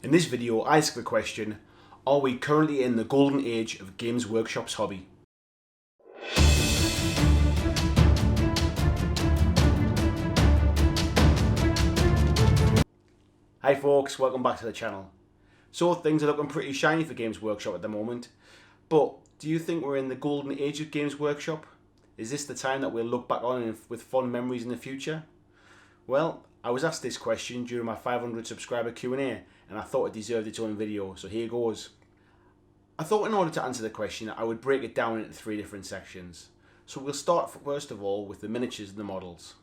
In this video, I ask the question, are we currently in the golden age of Games Workshop's hobby? Hi folks, welcome back to the channel. So things are looking pretty shiny for Games Workshop at the moment, but do you think we're in the golden age of Games Workshop? Is this the time that we'll look back on with fond memories in the future? Well, I was asked this question during my 500 subscriber Q&A and I thought it deserved its own video, so here goes. I thought in order to answer the question I would break it down into 3 different sections. So we'll start first of all with the miniatures and the models.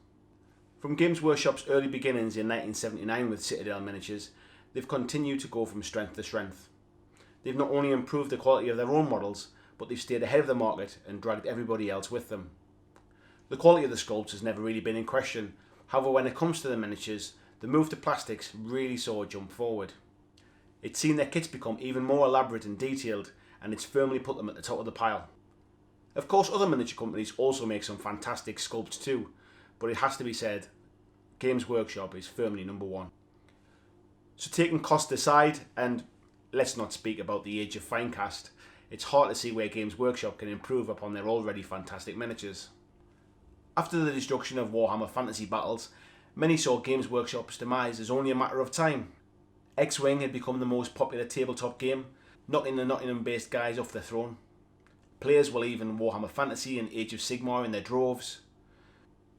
From Games Workshop's early beginnings in 1979 with Citadel miniatures, they've continued to go from strength to strength. They've not only improved the quality of their own models, but they've stayed ahead of the market and dragged everybody else with them. The quality of the sculpts has never really been in question. However, when it comes to the miniatures, the move to plastics really saw a jump forward. It's seen their kits become even more elaborate and detailed, and it's firmly put them at the top of the pile. Of course, other miniature companies also make some fantastic sculpts too, but it has to be said, Games Workshop is firmly number one. So taking cost aside, and let's not speak about the age of Finecast, it's hard to see where Games Workshop can improve upon their already fantastic miniatures. After the destruction of Warhammer Fantasy Battles, many saw Games Workshop's demise as only a matter of time. X-Wing had become the most popular tabletop game, knocking the Nottingham-based guys off their throne. Players were leaving Warhammer Fantasy and Age of Sigmar in their droves.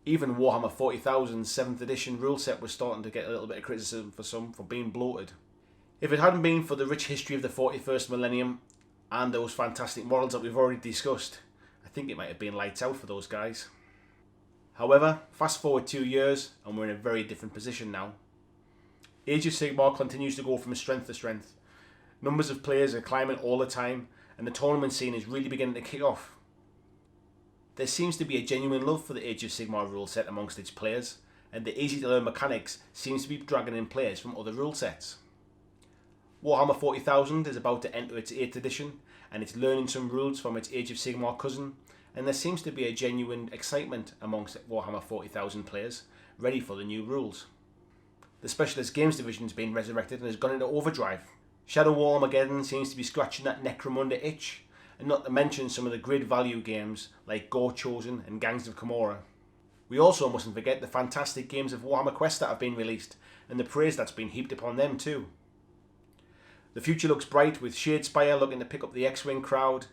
Even Warhammer 40,000's 7th edition rule set was starting to get a little bit of criticism for being bloated. If it hadn't been for the rich history of the 41st millennium and those fantastic models that we've already discussed, I think it might have been lights out for those guys. However, fast forward 2 years and we're in a very different position now. Age of Sigmar continues to go from strength to strength. Numbers of players are climbing all the time and the tournament scene is really beginning to kick off. There seems to be a genuine love for the Age of Sigmar rule set amongst its players, and the easy to learn mechanics seems to be dragging in players from other rule sets. Warhammer 40,000 is about to enter its 8th edition and it's learning some rules from its Age of Sigmar cousin, and there seems to be a genuine excitement amongst Warhammer 40,000 players ready for the new rules. The Specialist Games division has been resurrected and has gone into overdrive. Shadow War Armageddon seems to be scratching that Necromunda itch, and not to mention some of the great value games like Gore Chosen and Gangs of Camorra. We also mustn't forget the fantastic games of Warhammer Quest that have been released, and the praise that's been heaped upon them too. The future looks bright with Shadespire looking to pick up the X-Wing crowd,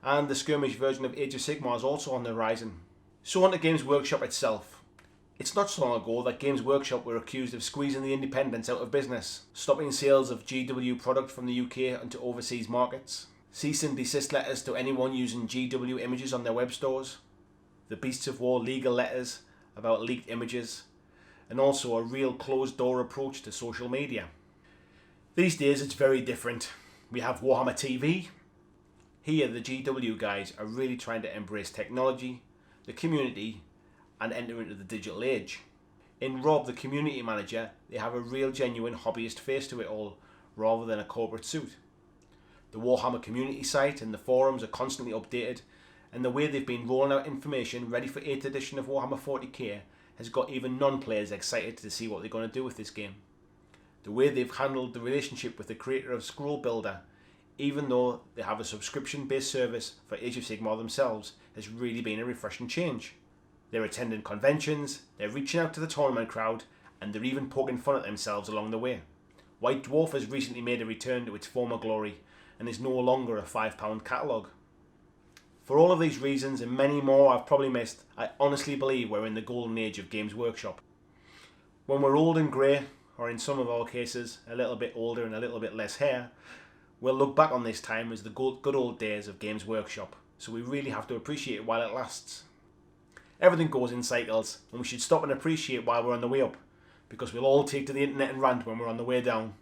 and the skirmish version of Age of Sigmar is also on the horizon. So on to Games Workshop itself. It's not so long ago that Games Workshop were accused of squeezing the independents out of business, stopping sales of GW product from the UK into overseas markets, cease and desist letters to anyone using GW images on their web stores, the Beasts of War legal letters about leaked images, and also a real closed-door approach to social media. These days it's very different. We have Warhammer TV. Here the GW guys are really trying to embrace technology, the community, and enter into the digital age. In Rob, the community manager, they have a real genuine hobbyist face to it all, rather than a corporate suit. The Warhammer community site and the forums are constantly updated, and the way they've been rolling out information ready for 8th edition of Warhammer 40k has got even non-players excited to see what they're going to do with this game. The way they've handled the relationship with the creator of Scroll Builder, even though they have a subscription-based service for Age of Sigmar themselves, has really been a refreshing change. They're attending conventions, they're reaching out to the tournament crowd, and they're even poking fun at themselves along the way. White Dwarf has recently made a return to its former glory, and is no longer a £5 catalogue. For all of these reasons and many more I've probably missed, I honestly believe we're in the golden age of Games Workshop. When we're old and grey, or in some of our cases a little bit older and a little bit less hair, we'll look back on this time as the good old days of Games Workshop, so we really have to appreciate it while it lasts. Everything goes in cycles, and we should stop and appreciate while we're on the way up, because we'll all take to the internet and rant when we're on the way down.